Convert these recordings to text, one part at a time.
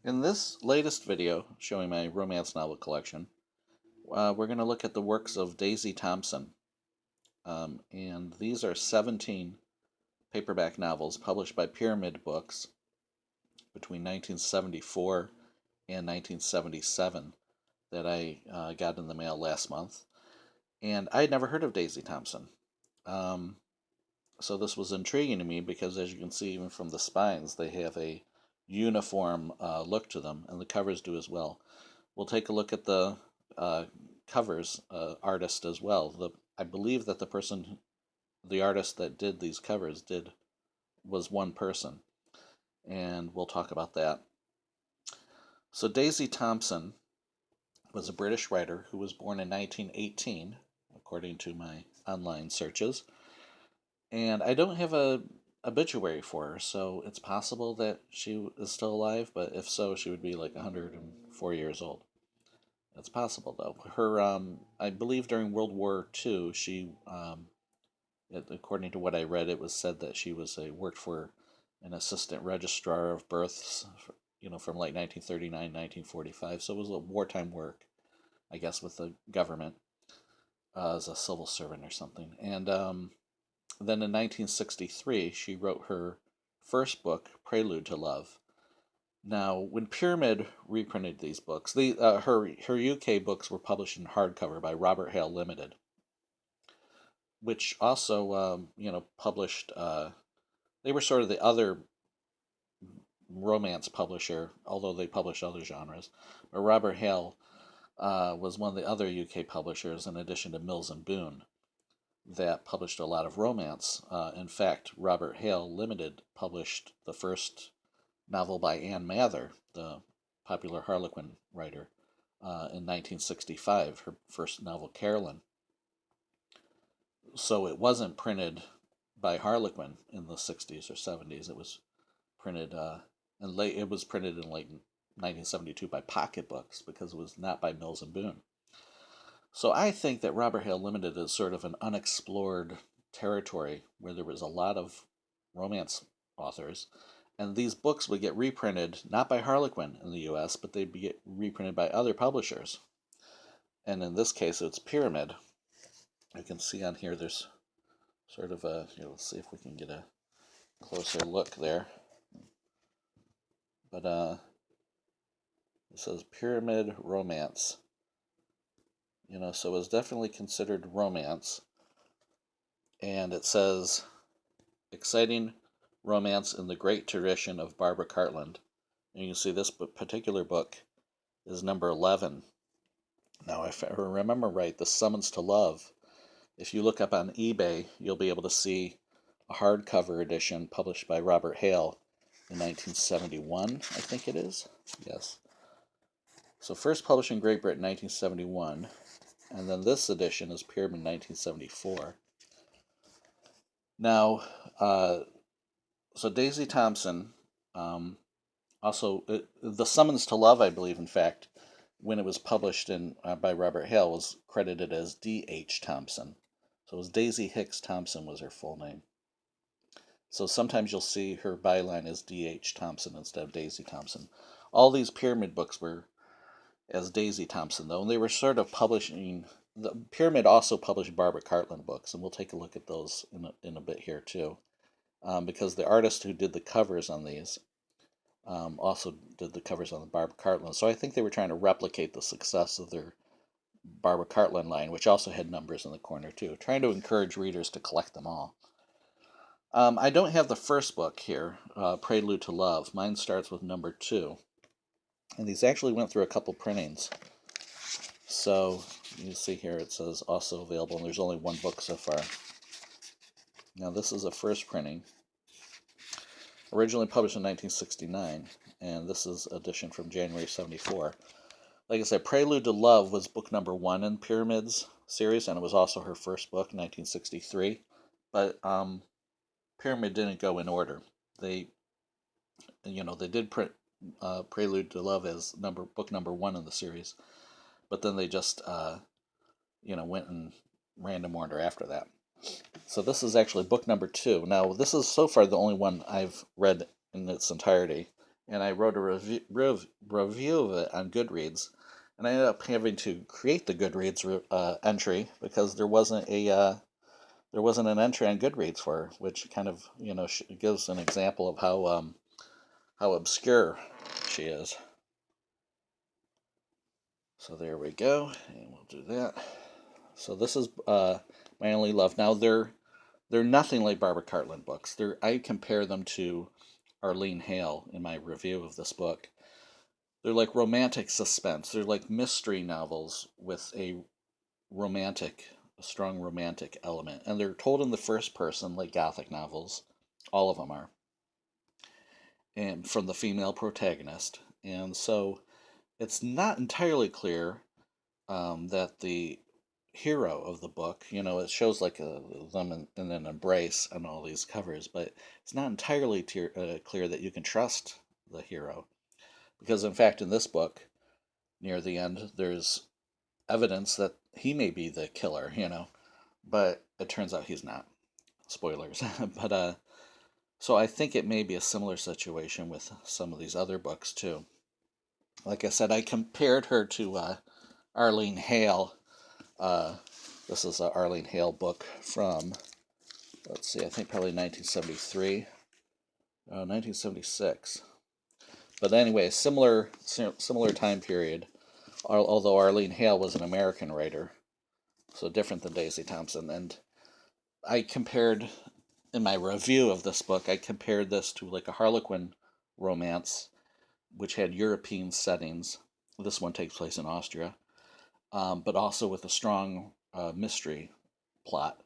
In this latest video showing my romance novel collection, we're going to look at the works of Daisy Thomson. And these are 17 paperback novels published by Pyramid Books between 1974 and 1977 that I got in the mail last month. And I had never heard of Daisy Thomson. So this was intriguing to me because, as you can see even from the spines, they have a uniform look to them, and the covers do as well. We'll take a look at the covers artist as well. I believe that the artist that did these covers was one person, and we'll talk about that. So Daisy Thomson was a British writer who was born in 1918, according to my online searches. And I don't have a obituary for her, so it's possible that she is still alive, but if so, she would be like 104 years old. It's possible, though. Her, I believe during World War II, she, according to what I read, it was said that she worked for an assistant registrar of births, from like 1939, 1945. So it was a wartime work, I guess, with the government as a civil servant or something. And then in 1963, she wrote her first book, Prelude to Love. Now, when Pyramid reprinted these books, her UK books were published in hardcover by Robert Hale Limited, which also, published. They were sort of the other romance publisher, although they published other genres. But Robert Hale was one of the other UK publishers, in addition to Mills and Boon, that published a lot of romance. In fact, Robert Hale Limited published the first novel by Anne Mather, the popular Harlequin writer, in 1965, her first novel, Carolyn. So it wasn't printed by Harlequin in the 60s or 70s. It was printed it was printed in like 1972 by Pocket Books, because it was not by Mills and Boon. So I think that Robert Hale Limited is sort of an unexplored territory where there was a lot of romance authors, and these books would get reprinted not by Harlequin in the U.S., but they'd get reprinted by other publishers. And in this case, it's Pyramid. You can see on here there's sort of let's see if we can get a closer look there. But it says Pyramid Romance. So it was definitely considered romance. And it says, exciting romance in the great tradition of Barbara Cartland. And you can see this particular book is number 11. Now, if I remember right, The Summons to Love, if you look up on eBay, you'll be able to see a hardcover edition published by Robert Hale in 1971, I think it is. Yes. So first published in Great Britain, 1971. And then this edition is Pyramid 1974. Now, so Daisy Thomson, also, The Summons to Love, I believe, in fact, when it was published by Robert Hale, was credited as D.H. Thomson. So it was Daisy Hicks Thomson was her full name. So sometimes you'll see her byline as D.H. Thomson instead of Daisy Thomson. All these Pyramid books were as Daisy Thomson, though, and they were sort of publishing. The Pyramid also published Barbara Cartland books, and we'll take a look at those in a bit here too, because the artist who did the covers on these also did the covers on the Barbara Cartland. So I think they were trying to replicate the success of their Barbara Cartland line, which also had numbers in the corner too, trying to encourage readers to collect them all. I don't have the first book here, Prelude to Love. Mine starts with number 2. And these actually went through a couple printings. So you see here it says also available, and there's only one book so far. Now this is a first printing. Originally published in 1969, and this is edition from January 74. Like I said, Prelude to Love was book number 1 in Pyramid's series, and it was also her first book, 1963. But Pyramid didn't go in order. They did print Prelude to Love as book number 1 in the series, but then they just went in random order after that. So this is actually book number 2. Now, this is so far the only one I've read in its entirety, and I wrote a review of it on Goodreads, and I ended up having to create the Goodreads entry because there wasn't an entry on Goodreads for her, which kind of gives an example of how obscure she is. So there we go, and we'll do that. So this is My Only Love. Now they're nothing like Barbara Cartland books. I compare them to Arlene Hale in my review of this book. They're like romantic suspense. They're like mystery novels with a strong romantic element, and they're told in the first person like Gothic novels. All of them are, and from the female protagonist. And so it's not entirely clear that the hero of the book, it shows like them in an embrace on all these covers, but it's not entirely clear that you can trust the hero. Because, in fact, in this book, near the end, there's evidence that he may be the killer, but it turns out he's not. Spoilers. But, so I think it may be a similar situation with some of these other books, too. Like I said, I compared her to Arlene Hale. This is an Arlene Hale book from, let's see, I think probably 1973, 1976. But anyway, similar time period, although Arlene Hale was an American writer, so different than Daisy Thomson. And I compared, in my review of this book, I compared this to like a Harlequin romance, which had European settings. This one takes place in Austria, but also with a strong mystery plot,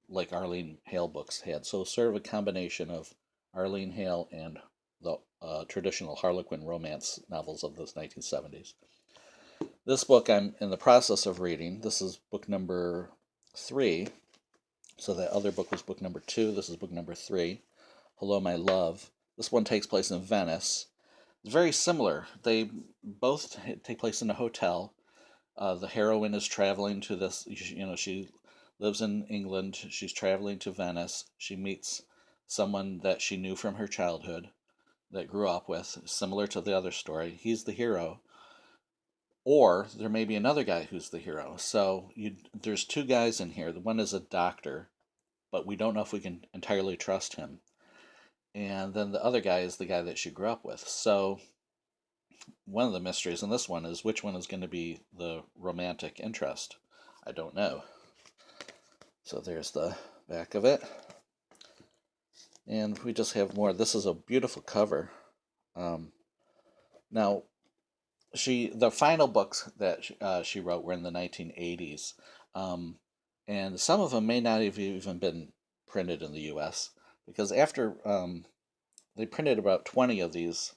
like Arlene Hale books had. So sort of a combination of Arlene Hale and the traditional Harlequin romance novels of the 1970s. This book I'm in the process of reading. This is book number 3. So that other book was book number 2. This is book number 3. Hello, My Love. This one takes place in Venice. It's very similar. They both take place in a hotel. The heroine is traveling to this, she lives in England. She's traveling to Venice. She meets someone that she knew from her childhood, that grew up with, similar to the other story. He's the hero. Or there may be another guy who's the hero. So there's 2 guys in here. The one is a doctor, but we don't know if we can entirely trust him. And then the other guy is the guy that she grew up with. So one of the mysteries in this one is which one is going to be the romantic interest. I don't know. So there's the back of it. And we just have more. This is a beautiful cover. Now, the final books that she wrote were in the 1980s. And some of them may not have even been printed in the U.S. because after they printed about 20 of these,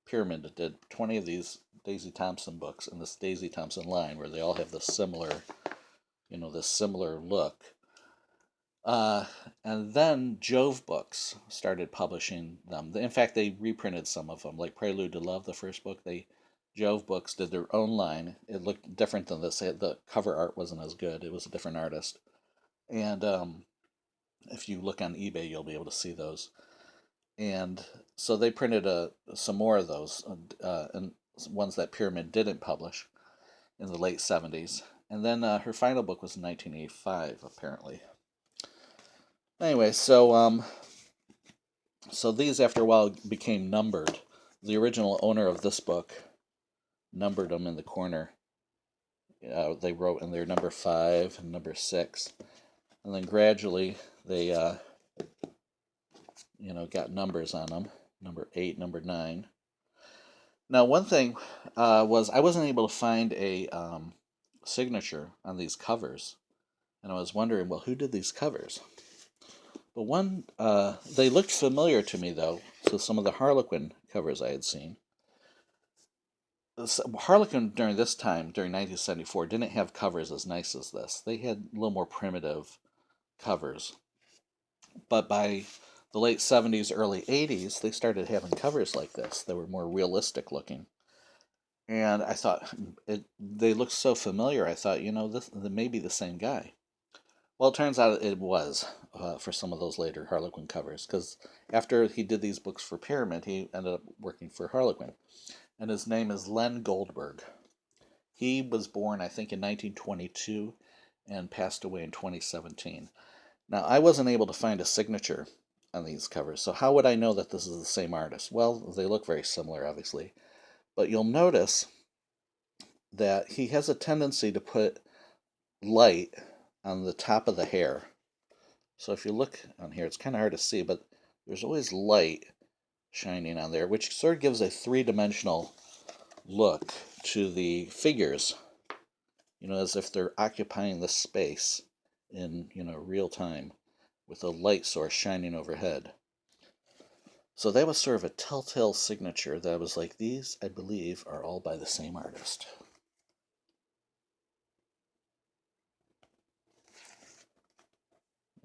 Pyramid did 20 of these Daisy Thomson books in this Daisy Thomson line where they all have this similar look. And then Jove Books started publishing them. In fact, they reprinted some of them, like Prelude to Love, the first book. Jove Books did their own line. It looked different than this. The cover art wasn't as good. It was a different artist. And if you look on eBay, you'll be able to see those. And so they printed some more of those, and ones that Pyramid didn't publish in the late 70s. And then her final book was in 1985, apparently. Anyway, so these after a while became numbered. The original owner of this book numbered them in the corner. They wrote in there number 5 and number 6, and then gradually they got numbers on them, number 8, number 9. Now, one thing was I wasn't able to find a signature on these covers, and I was wondering, well, who did these covers? But one, they looked familiar to me, though, so some of the Harlequin covers I had seen. Harlequin during this time, during 1974, didn't have covers as nice as this. They had a little more primitive covers. But by the late 70s, early 80s, they started having covers like this that were more realistic looking. And I thought, they looked so familiar, I thought, this may be the same guy. Well, it turns out it was for some of those later Harlequin covers, because after he did these books for Pyramid, he ended up working for Harlequin. And his name is Len Goldberg. He was born, I think, in 1922 and passed away in 2017. Now, I wasn't able to find a signature on these covers, so how would I know that this is the same artist? Well, they look very similar, obviously, but you'll notice that he has a tendency to put light on the top of the hair. So if you look on here, it's kind of hard to see, but there's always light shining on there, which sort of gives a three-dimensional look to the figures, as if they're occupying the space in, real time with a light source shining overhead. So that was sort of a telltale signature that I was like, these, I believe, are all by the same artist.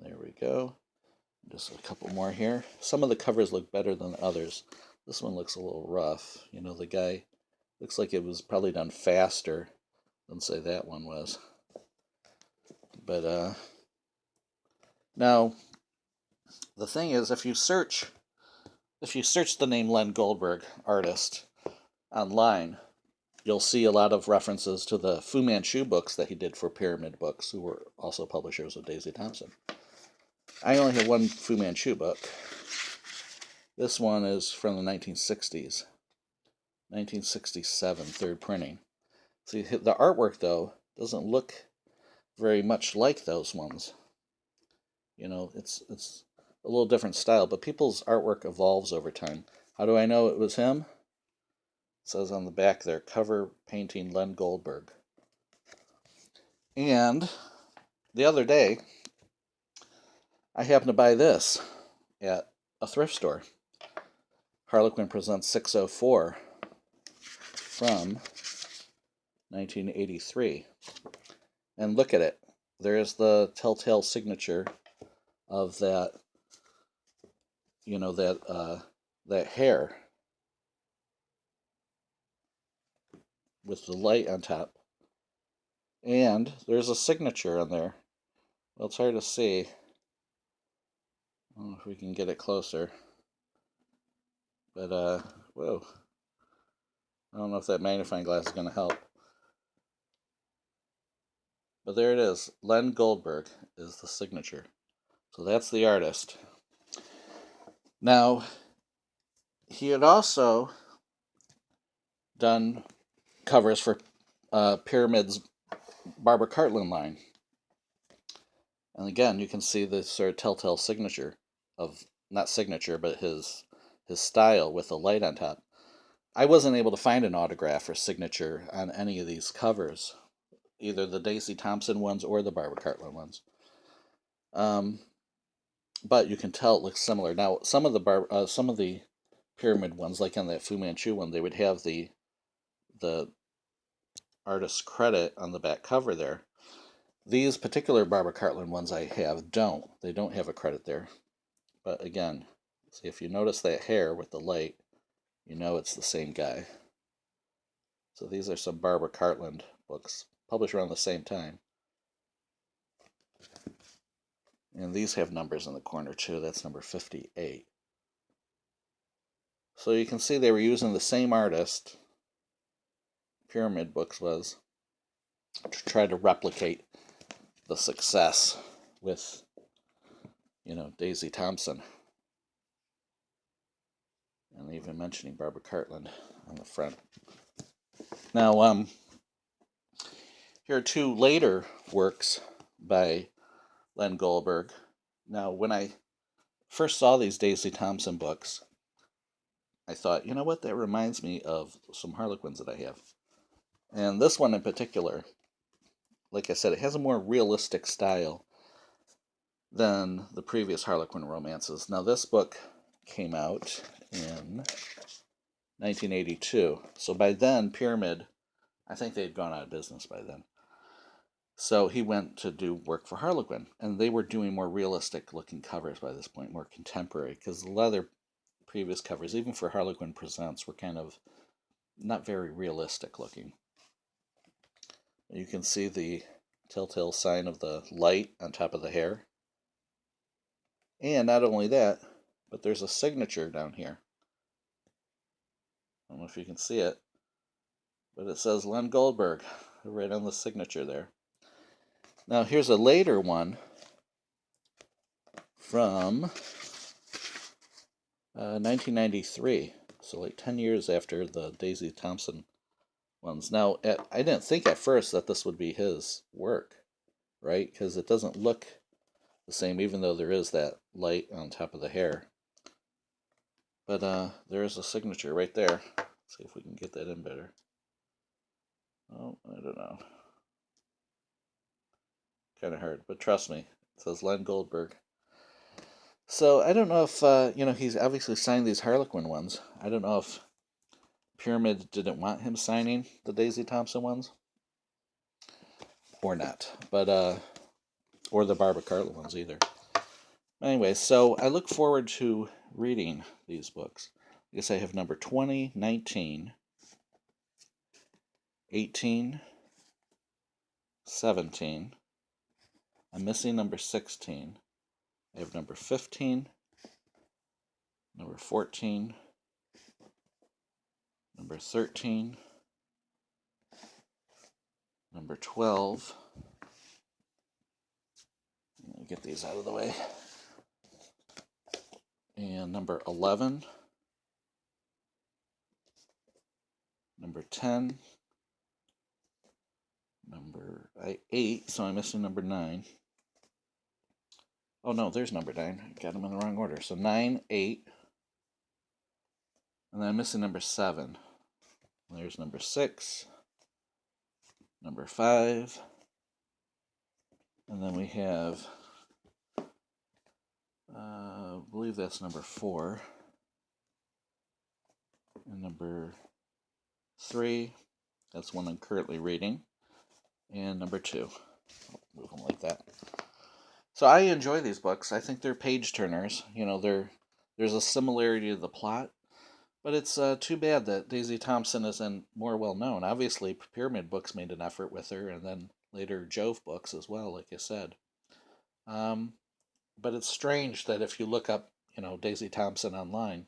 There we go. Just a couple more here. Some of the covers look better than others. This one looks a little rough. The guy looks like it was probably done faster than, say, that one was. But now the thing is, if you search the name Len Goldberg, artist, online, you'll see a lot of references to the Fu Manchu books that he did for Pyramid Books, who were also publishers of Daisy Thomson. I only have one Fu Manchu book. This one is from the 1960s. 1967, third printing. See, the artwork, though, doesn't look very much like those ones. It's a little different style, but people's artwork evolves over time. How do I know it was him? It says on the back there, cover painting Len Goldberg. And the other day, I happened to buy this at a thrift store. Harlequin Presents 604 from 1983. And look at it. There is the telltale signature of that, that hair with the light on top. And there's a signature on there. Well, it's hard to see. I don't know if we can get it closer. But, whoa. I don't know if that magnifying glass is going to help. But there it is. Len Goldberg is the signature. So that's the artist. Now, he had also done covers for Pyramid's Barbara Cartland line. And again, you can see the sort of telltale signature of, not signature, but his style with the light on top. I wasn't able to find an autograph or signature on any of these covers, either the Daisy Thomson ones or the Barbara Cartland ones. But you can tell it looks similar. Now, some of the Pyramid ones, like on that Fu Manchu one, they would have the artist's credit on the back cover there. These particular Barbara Cartland ones I have don't. They don't have a credit there. But again, see, if you notice that hair with the light, you know it's the same guy. So these are some Barbara Cartland books, published around the same time. And these have numbers in the corner too. That's number 58. So you can see they were using the same artist, Pyramid Books was, to try to replicate the success with, Daisy Thomson. And even mentioning Barbara Cartland on the front. Now, here are two later works by Len Goldberg. Now, when I first saw these Daisy Thomson books, I thought, you know what, that reminds me of some Harlequins that I have. And this one in particular, like I said, it has a more realistic style than the previous Harlequin romances. Now, this book came out in 1982. So by then, Pyramid, I think they had gone out of business by then. So he went to do work for Harlequin, and they were doing more realistic looking covers by this point, more contemporary, because a lot of their previous covers, even for Harlequin Presents, were kind of not very realistic looking. You can see the telltale sign of the light on top of the hair. And not only that, but there's a signature down here. I don't know if you can see it, but it says Len Goldberg right on the signature there. Now here's a later one from 1993, so like 10 years after the Daisy Thomson ones. Now, I didn't think at first that this would be his work, right? Because it doesn't look the same, even though there is that light on top of the hair. But there is a signature right there. Let's see if we can get that in better. Oh, I don't know. Kind of hard, but trust me, it says Len Goldberg. So I don't know if, he's obviously signed these Harlequin ones. I don't know if Pyramid didn't want him signing the Daisy Thomson ones or not, but or the Barbara Cartland ones either. Anyway, so I look forward to reading these books. I guess I have number 20, 19, 18, 17. I'm missing number 16. I have number 15, number 14, number 13, number 12. Let me get these out of the way. And number 11, number 10, number 8, so I'm missing number 9. Oh no, there's number 9. I got them in the wrong order. So 9, 8, and then I'm missing number 7. There's number 6, number 5, and then we have, I believe that's number 4, and number 3, that's one I'm currently reading, and number 2. I'll move them like that. So I enjoy these books. I think they're page turners. There's a similarity to the plot, but it's too bad that Daisy Thomson isn't more well known. Obviously, Pyramid Books made an effort with her, and then later Jove Books as well, like I said. But it's strange that if you look up, Daisy Thomson online,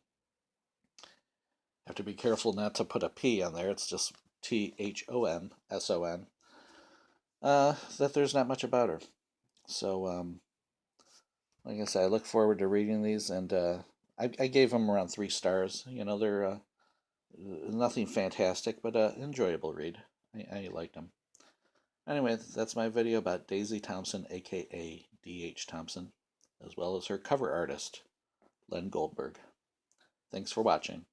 you have to be careful not to put a P on there. It's just Thomson. That there's not much about her. So, like I said, I look forward to reading these, and I gave them around 3 stars. They're nothing fantastic, but enjoyable read. I liked them. Anyway, that's my video about Daisy Thomson, a.k.a. H Thomson, as well as her cover artist, Len Goldberg. Thanks for watching.